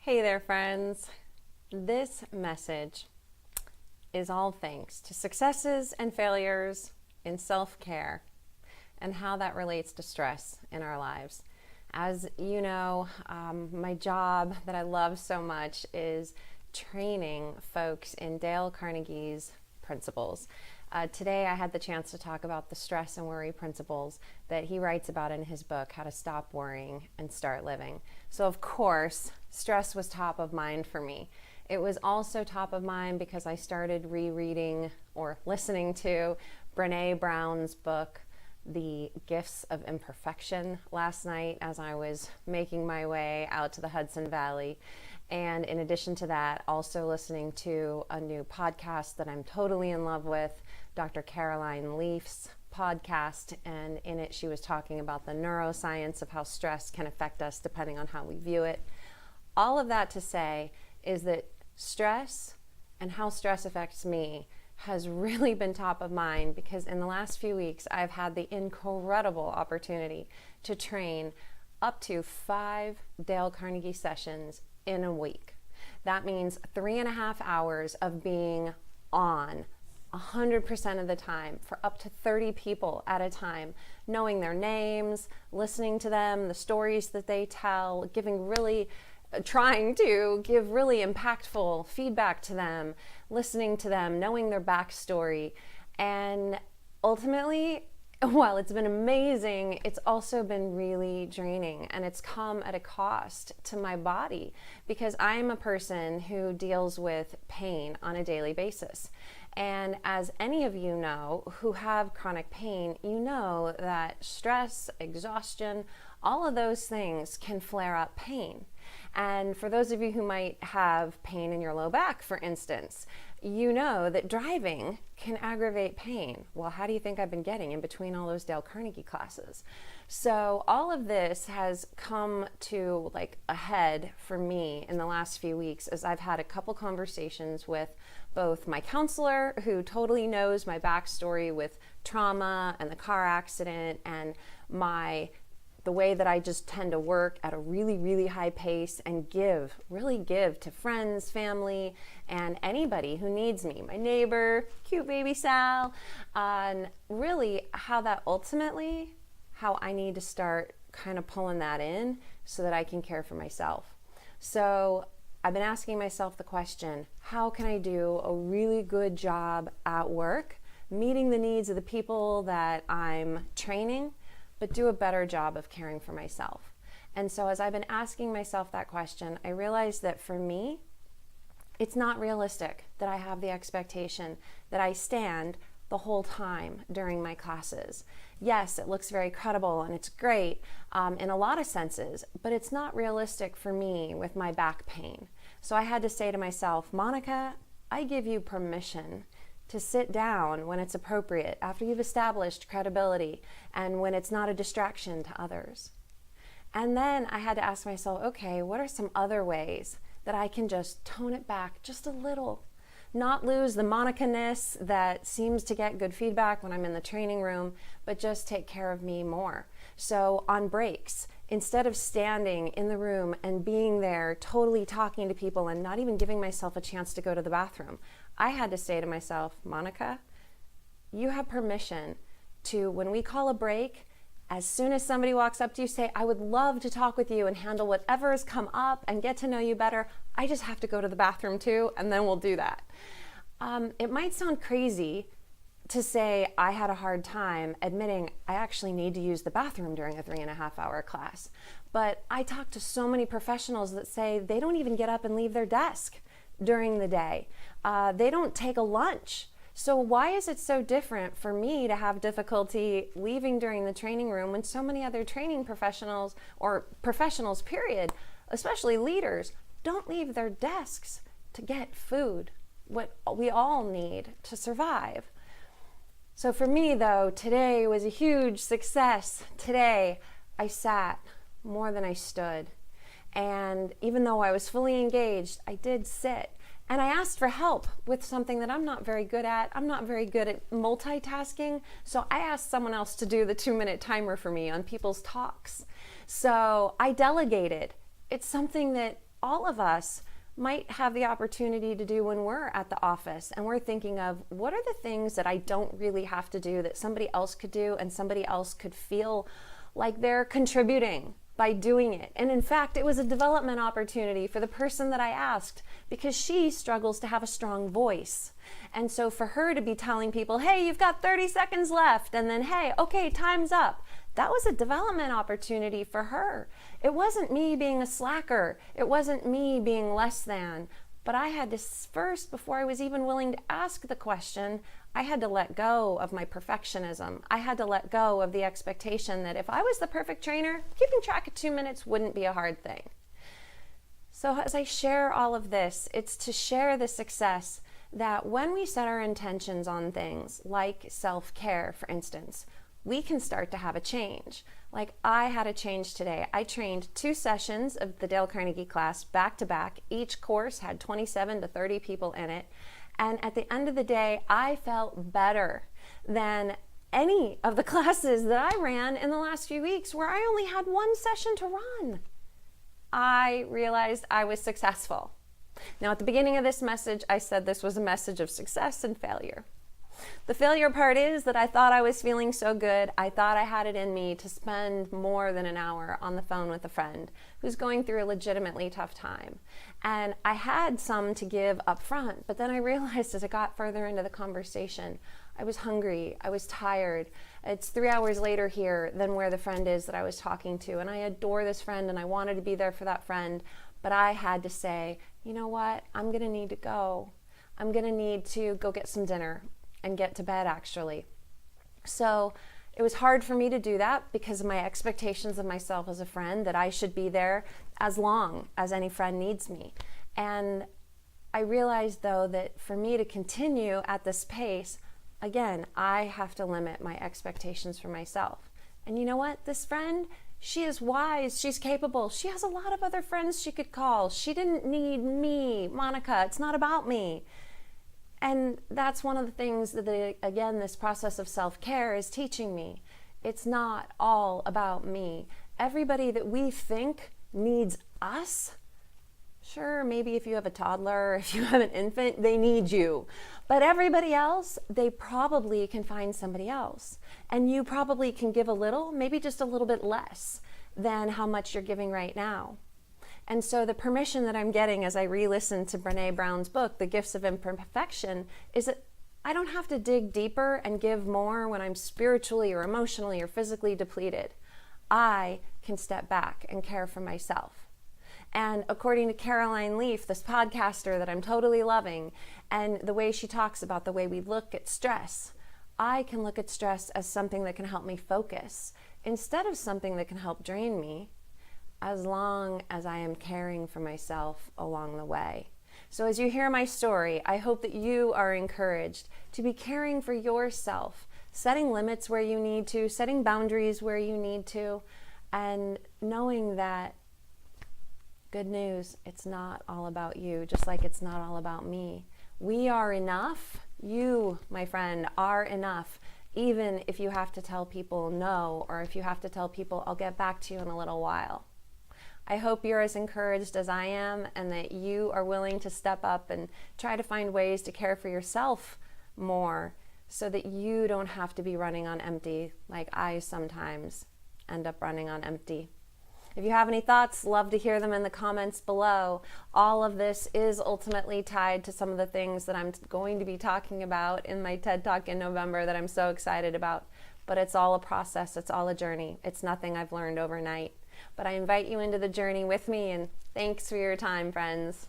Hey there, friends. This message is all thanks to successes and failures in self-care and how that relates to stress in our lives. As you know, my job that I love so much is training folks in Dale Carnegie's principles. Today I had the chance to talk about the stress and worry principles that he writes about in his book, How to Stop Worrying and Start Living. So of course, stress was top of mind for me. It was also top of mind because I started rereading or listening to Brené Brown's book, The Gifts of Imperfection, last night as I was making my way out to the Hudson Valley. And in addition to that, also listening to a new podcast that I'm totally in love with, Dr. Caroline Leaf's podcast. And in it, she was talking about the neuroscience of how stress can affect us depending on how we view it. All of that to say is that stress and how stress affects me has really been top of mind because in the last few weeks, I've had the incredible opportunity to train up to 5 Dale Carnegie sessions in a week. That means 3.5 hours of being on 100% of the time for up to 30 people at a time, knowing their names, listening to them, the stories that they tell, trying to give really impactful feedback to them, listening to them, knowing their backstory. And ultimately, while it's been amazing, it's also been really draining, and it's come at a cost to my body because I'm a person who deals with pain on a daily basis. And as any of you know who have chronic pain, you know that stress, exhaustion, all of those things can flare up pain. And for those of you who might have pain in your low back, for instance, you know that driving can aggravate pain. Well, how do you think I've been getting in between all those Dale Carnegie classes? So all of this has come to a head for me in the last few weeks as I've had a couple conversations with both my counselor, who totally knows my backstory with trauma and the car accident and the way that I just tend to work at a really, really high pace and really give to friends, family, and anybody who needs me, my neighbor, cute baby Sal, and really how I need to start kind of pulling that in so that I can care for myself. So I've been asking myself the question, how can I do a really good job at work, meeting the needs of the people that I'm training, but do a better job of caring for myself? And so as I've been asking myself that question, I realized that for me, it's not realistic that I have the expectation that I stand the whole time during my classes. Yes, it looks very credible and it's great in a lot of senses, but it's not realistic for me with my back pain. So I had to say to myself, Monica, I give you permission to sit down when it's appropriate, after you've established credibility and when it's not a distraction to others. And then I had to ask myself, okay, what are some other ways that I can just tone it back just a little? Not lose the Monica-ness that seems to get good feedback when I'm in the training room, but just take care of me more. So on breaks, instead of standing in the room and being there totally talking to people and not even giving myself a chance to go to the bathroom, I had to say to myself, Monica, you have permission to, when we call a break, as soon as somebody walks up to you, say, I would love to talk with you and handle whatever has come up and get to know you better. I just have to go to the bathroom too, and then we'll do that. It might sound crazy to say I had a hard time admitting I actually need to use the bathroom during a 3.5 hour class. But I talk to so many professionals that say they don't even get up and leave their desk during the day. They don't take a lunch. So why is it so different for me to have difficulty leaving during the training room when so many other training professionals, or professionals period, especially leaders, don't leave their desks to get food, what we all need to survive? So for me though, today was a huge success. Today I sat more than I stood. And even though I was fully engaged, I did sit. And I asked for help with something that I'm not very good at. I'm not very good at multitasking. So I asked someone else to do the 2-minute timer for me on people's talks. So I delegated. It's something that all of us might have the opportunity to do when we're at the office and we're thinking of what are the things that I don't really have to do that somebody else could do and somebody else could feel like they're contributing by doing it. And in fact, it was a development opportunity for the person that I asked because she struggles to have a strong voice. And so for her to be telling people, hey, you've got 30 seconds left, and then, hey, okay, time's up. That was a development opportunity for her. It wasn't me being a slacker. It wasn't me being less than. But I had to first, before I was even willing to ask the question, I had to let go of my perfectionism. I had to let go of the expectation that if I was the perfect trainer, keeping track of 2 minutes wouldn't be a hard thing. So as I share all of this, it's to share the success that when we set our intentions on things like self-care, for instance, we can start to have a change. Like I had a change today. I trained 2 sessions of the Dale Carnegie class back to back. Each course had 27 to 30 people in it. And at the end of the day, I felt better than any of the classes that I ran in the last few weeks where I only had 1 session to run. I realized I was successful. Now, at the beginning of this message, I said this was a message of success and failure. The failure part is that I thought I was feeling so good. I thought I had it in me to spend more than an hour on the phone with a friend who's going through a legitimately tough time. And I had some to give up front, but then I realized as I got further into the conversation, I was hungry, I was tired. It's 3 hours later here than where the friend is that I was talking to. And I adore this friend and I wanted to be there for that friend. But I had to say, you know what? I'm gonna need to go. I'm gonna need to go get some dinner and get to bed, actually. So it was hard for me to do that because of my expectations of myself as a friend, that I should be there as long as any friend needs me. And I realized, though, that for me to continue at this pace, again, I have to limit my expectations for myself. And you know what? This friend, she is wise, she's capable, she has a lot of other friends she could call. She didn't need me, Monica. It's not about me. And that's one of the things that, again, this process of self-care is teaching me. It's not all about me. Everybody that we think needs us, sure, maybe if you have a toddler, if you have an infant, they need you. But everybody else, they probably can find somebody else. And you probably can give a little, maybe just a little bit less than how much you're giving right now. And so the permission that I'm getting as I re-listen to Brené Brown's book, The Gifts of Imperfection, is that I don't have to dig deeper and give more when I'm spiritually or emotionally or physically depleted. I can step back and care for myself. And according to Caroline Leaf, this podcaster that I'm totally loving, and the way she talks about the way we look at stress, I can look at stress as something that can help me focus instead of something that can help drain me, as long as I am caring for myself along the way. So as you hear my story, I hope that you are encouraged to be caring for yourself, setting limits where you need to, setting boundaries where you need to, and knowing that, good news, it's not all about you, just like it's not all about me. We are enough. You, my friend, are enough, even if you have to tell people no, or if you have to tell people, I'll get back to you in a little while. I hope you're as encouraged as I am and that you are willing to step up and try to find ways to care for yourself more so that you don't have to be running on empty like I sometimes end up running on empty. If you have any thoughts, love to hear them in the comments below. All of this is ultimately tied to some of the things that I'm going to be talking about in my TED Talk in November that I'm so excited about. But it's all a process, it's all a journey. It's nothing I've learned overnight. But I invite you into the journey with me, and thanks for your time, friends.